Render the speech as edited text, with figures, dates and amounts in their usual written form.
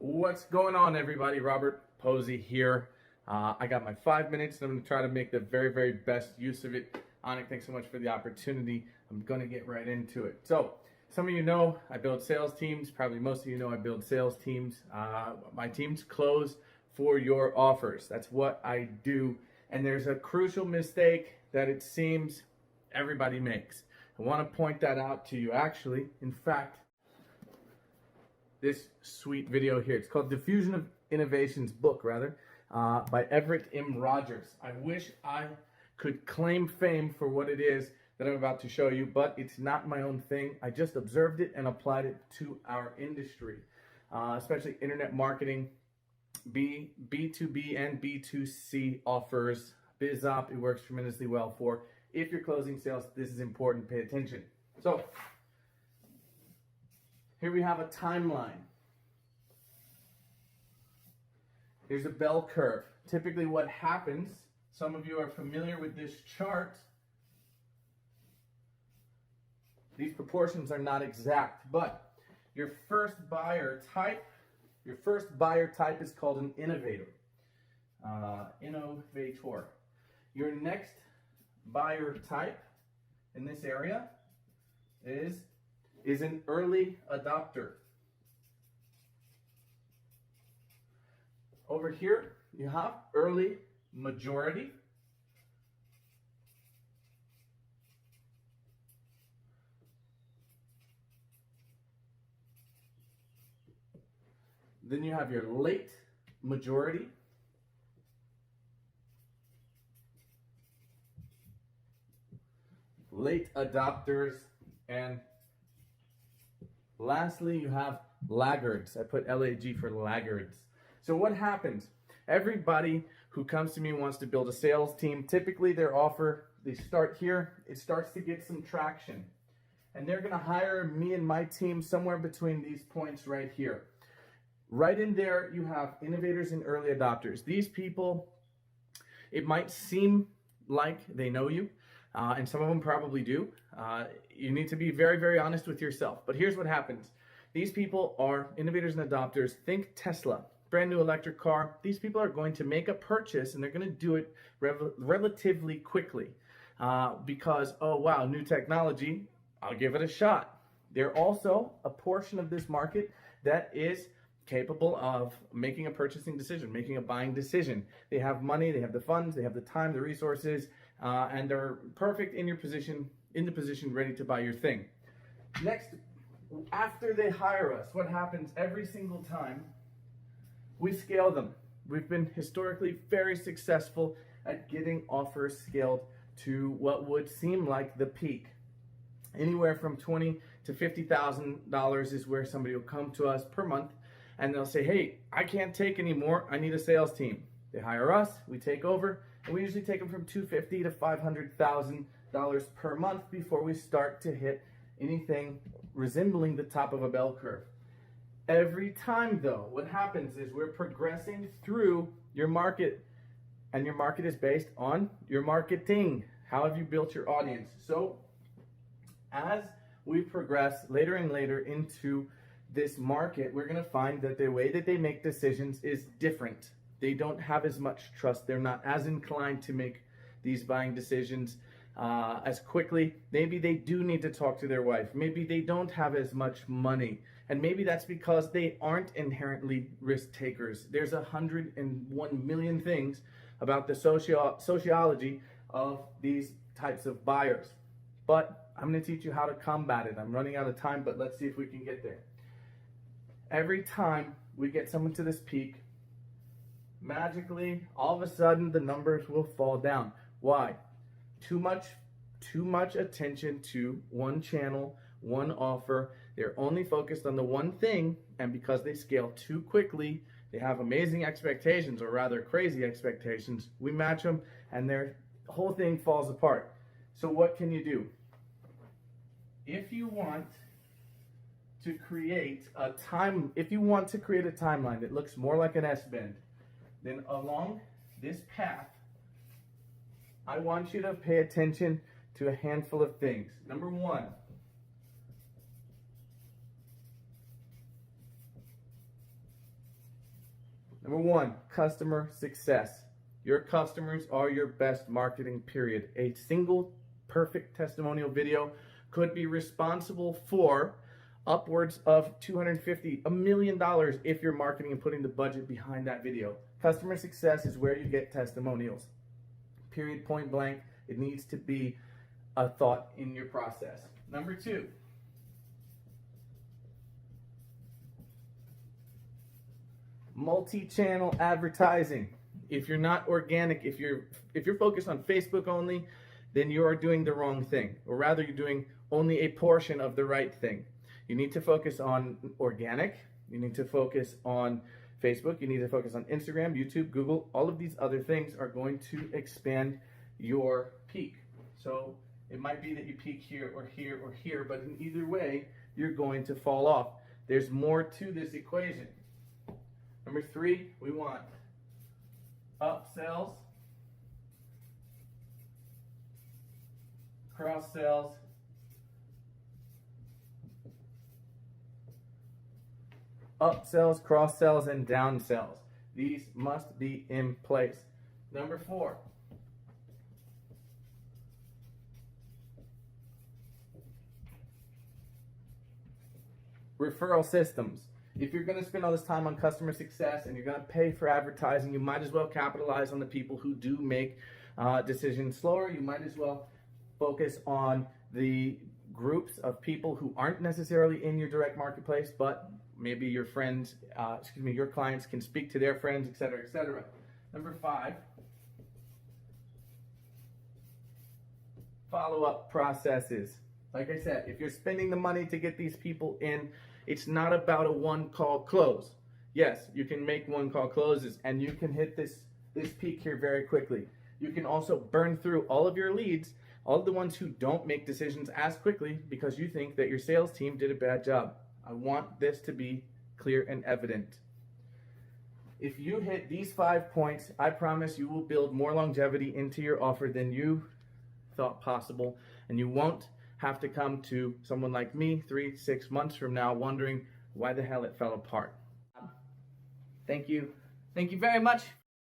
What's going on, everybody? Robert Posey here. I got my 5 minutes and I'm going to try to make the very best use of it. Anik, thanks so much for the opportunity. I'm going to get right into it. So, some of you know I build sales teams. Probably most of you know I build sales teams. My teams close for your offers. That's what I do. And there's a crucial mistake that it seems everybody makes. I want to point that out to you actually. In fact, this sweet video here. It's called Diffusion of Innovations book, rather, by Everett M. Rogers. I wish I could claim fame for what it is that I'm about to show you, but it's not my own thing. I just observed it and applied it to our industry, especially internet marketing, B2B and B2C offers, BizOp. It works tremendously well for. If you're closing sales, this is important. Pay attention. So, here we have a timeline. Here's a bell curve. Typically what happens, some of you are familiar with this chart. These proportions are not exact, but your first buyer type is called an innovator. Innovator. Your next buyer type in this area is an early adopter. Over here, you have early majority. Then you have your late majority. Late adopters, and lastly, you have laggards. I put LAG for laggards. So what happens? Everybody who comes to me wants to build a sales team. Typically, their offer, they start here. It starts to get some traction. And they're going to hire me and my team somewhere between these points right here. Right in there, you have innovators and early adopters. These people, it might seem like they know you. And some of them probably do. You need to be very honest with yourself. But here's what happens. These people are innovators and adopters. Think Tesla, brand new electric car. These people are going to make a purchase and they're going to do it relatively quickly. Because, oh wow, new technology, I'll give it a shot. They're also a portion of this market that is capable of making a purchasing decision, making a buying decision. They have money, they have the funds, they have the time, the resources, and they're perfect in the position ready to buy your thing. Next, after they hire us, what happens every single time? We scale them. We've been historically very successful at getting offers scaled to what would seem like the peak. Anywhere from $20,000 to $50,000 is where somebody will come to us per month and they'll say, hey, I can't take anymore. I need a sales team. They hire us, we take over, and we usually take them from $250,000 to $500,000 per month before we start to hit anything resembling the top of a bell curve. Every time though, what happens is we're progressing through your market, and your market is based on your marketing. How have you built your audience? So as we progress later and later into this market, we're going to find that the way that they make decisions is different. They don't have as much trust. They're not as inclined to make these buying decisions as quickly. Maybe they do need to talk to their wife. Maybe they don't have as much money. And maybe that's because they aren't inherently risk takers. There's 101 million things about the sociology of these types of buyers. But I'm going to teach you how to combat it. I'm running out of time, but let's see if we can get there. Every time we get someone to this peak, magically, all of a sudden, the numbers will fall down. Why? Too much attention to one channel, one offer. They're only focused on the one thing, and because they scale too quickly, they have amazing expectations, or rather crazy expectations. We match them, and their whole thing falls apart. So what can you do? If you want to create a timeline that looks more like an S-bend, then along this path, I want you to pay attention to a handful of things. Number one, Number one, customer success. Your customers are your best marketing, period. A single perfect testimonial video could be responsible for upwards of $250, $1 million if you're marketing and putting the budget behind that video. Customer success is where you get testimonials. Period, point blank. It needs to be a thought in your process. Number two, multi-channel advertising. If you're not organic, if you're focused on Facebook only, then you are doing the wrong thing, or rather you're doing only a portion of the right thing. You need to focus on organic, you need to focus on Facebook, you need to focus on Instagram, YouTube, Google. All of these other things are going to expand your peak. So it might be that you peak here or here or here, but in either way, you're going to fall off. There's more to this equation. Number three, we want upsells, cross-sells, upsells, cross-sells, and downsells. These must be in place. Number four, referral systems. If you're going to spend all this time on customer success and you're going to pay for advertising, you might as well capitalize on the people who do make decisions slower. You might as well focus on the groups of people who aren't necessarily in your direct marketplace, but maybe your friends, your clients can speak to their friends, etc., etc. Number five, follow-up processes. Like I said, if you're spending the money to get these people in, it's not about a one-call close. Yes, you can make one-call closes and you can hit this peak here very quickly. You can also burn through all of your leads, all of the ones who don't make decisions as quickly because you think that your sales team did a bad job. I want this to be clear and evident. If you hit these 5 points, I promise you will build more longevity into your offer than you thought possible, and you won't have to come to someone like me 3-6 months from now wondering why the hell it fell apart. Thank you very much